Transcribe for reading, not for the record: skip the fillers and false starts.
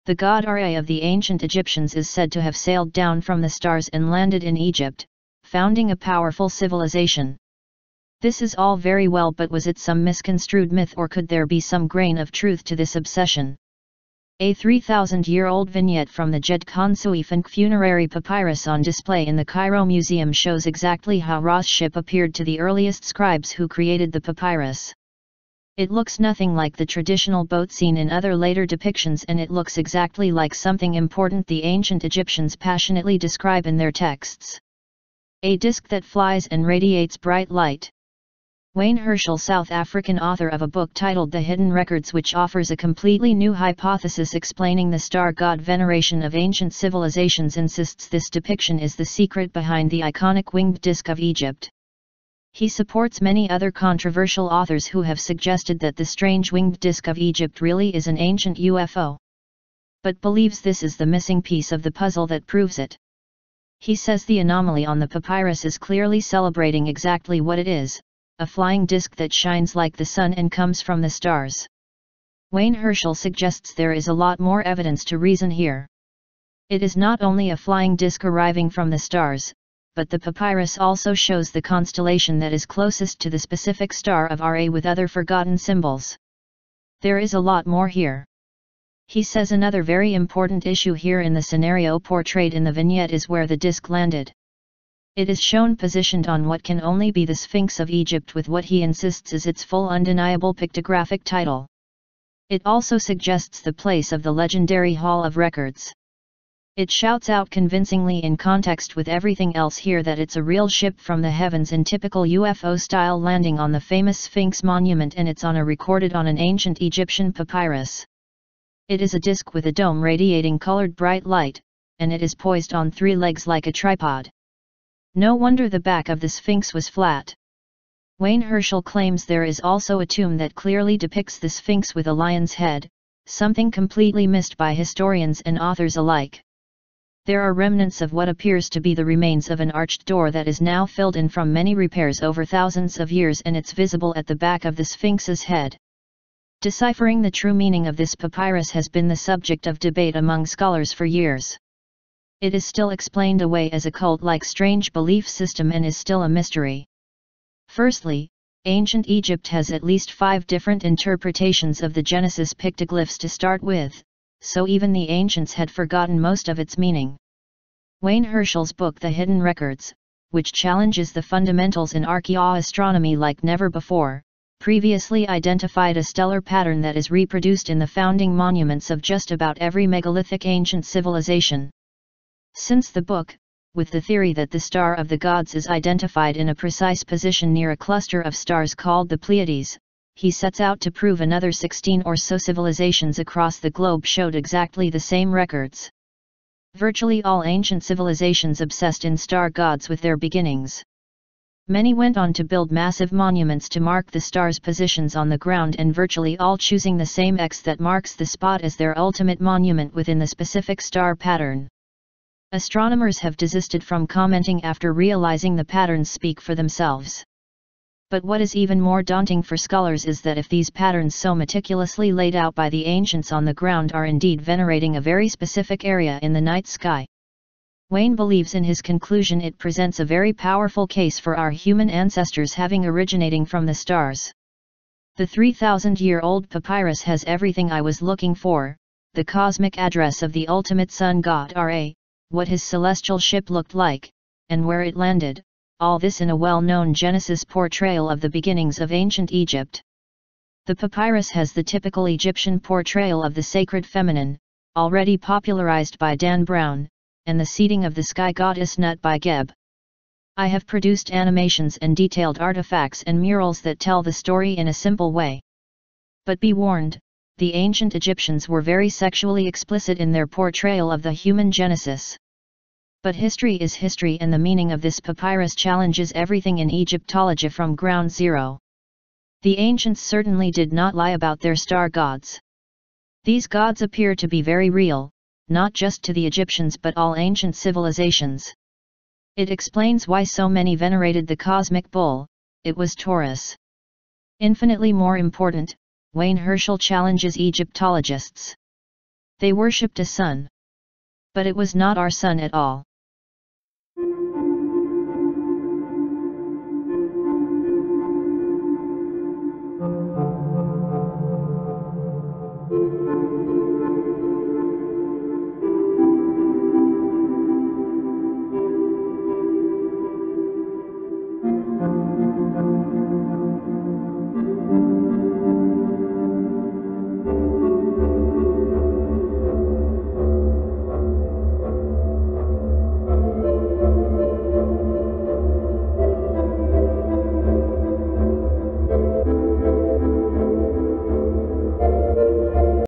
The god Ra of the ancient Egyptians is said to have sailed down from the stars and landed in Egypt, founding a powerful civilization. This is all very well, but was it some misconstrued myth, or could there be some grain of truth to this obsession? A 3,000-year-old vignette from the Djedkhonsuiefankh funerary papyrus on display in the Cairo Museum shows exactly how Ra's ship appeared to the earliest scribes who created the papyrus. It looks nothing like the traditional boat seen in other later depictions, and it looks exactly like something important the ancient Egyptians passionately describe in their texts. A disk that flies and radiates bright light. Wayne Herschel, South African author of a book titled The Hidden Records, which offers a completely new hypothesis explaining the star god veneration of ancient civilizations, insists this depiction is the secret behind the iconic winged disk of Egypt. He supports many other controversial authors who have suggested that the strange winged disk of Egypt really is an ancient UFO, but believes this is the missing piece of the puzzle that proves it. He says the anomaly on the papyrus is clearly celebrating exactly what it is: a flying disk that shines like the sun and comes from the stars. Wayne Herschel suggests there is a lot more evidence to reason here. It is not only a flying disk arriving from the stars, but the papyrus also shows the constellation that is closest to the specific star of Ra with other forgotten symbols. There is a lot more here. He says another very important issue here in the scenario portrayed in the vignette is where the disk landed. It is shown positioned on what can only be the Sphinx of Egypt, with what he insists is its full undeniable pictographic title. It also suggests the place of the legendary Hall of Records. It shouts out convincingly in context with everything else here that it's a real ship from the heavens in typical UFO style landing on the famous Sphinx monument, and it's recorded on an ancient Egyptian papyrus. It is a disk with a dome radiating colored bright light, and it is poised on 3 legs like a tripod. No wonder the back of the Sphinx was flat. Wayne Herschel claims there is also a tomb that clearly depicts the Sphinx with a lion's head, something completely missed by historians and authors alike. There are remnants of what appears to be the remains of an arched door that is now filled in from many repairs over thousands of years, and it's visible at the back of the Sphinx's head. Deciphering the true meaning of this papyrus has been the subject of debate among scholars for years. It is still explained away as a cult-like strange belief system and is still a mystery. Firstly, ancient Egypt has at least 5 different interpretations of the Genesis pictoglyphs to start with, so even the ancients had forgotten most of its meaning. Wayne Herschel's book The Hidden Records, which challenges the fundamentals in archaeoastronomy like never before, previously identified a stellar pattern that is reproduced in the founding monuments of just about every megalithic ancient civilization. Since the book, with the theory that the star of the gods is identified in a precise position near a cluster of stars called the Pleiades, he sets out to prove another 16 or so civilizations across the globe showed exactly the same records. Virtually all ancient civilizations obsessed in star gods with their beginnings. Many went on to build massive monuments to mark the stars' positions on the ground, and virtually all choosing the same X that marks the spot as their ultimate monument within the specific star pattern. Astronomers have desisted from commenting after realizing the patterns speak for themselves. But what is even more daunting for scholars is that if these patterns so meticulously laid out by the ancients on the ground are indeed venerating a very specific area in the night sky, Wayne believes in his conclusion it presents a very powerful case for our human ancestors having originating from the stars. The 3,000-year-old papyrus has everything I was looking for: the cosmic address of the ultimate sun god Ra, what his celestial ship looked like, and where it landed, all this in a well-known Genesis portrayal of the beginnings of ancient Egypt. The papyrus has the typical Egyptian portrayal of the sacred feminine, already popularized by Dan Brown, and the seating of the sky goddess Nut by Geb. I have produced animations and detailed artifacts and murals that tell the story in a simple way. But be warned, the ancient Egyptians were very sexually explicit in their portrayal of the human genesis. But history is history, and the meaning of this papyrus challenges everything in Egyptology from ground zero. The ancients certainly did not lie about their star gods. These gods appear to be very real, not just to the Egyptians but all ancient civilizations. It explains why so many venerated the cosmic bull. It was Taurus. Infinitely more important, Wayne Herschel challenges Egyptologists. They worshipped a sun. But it was not our sun at all.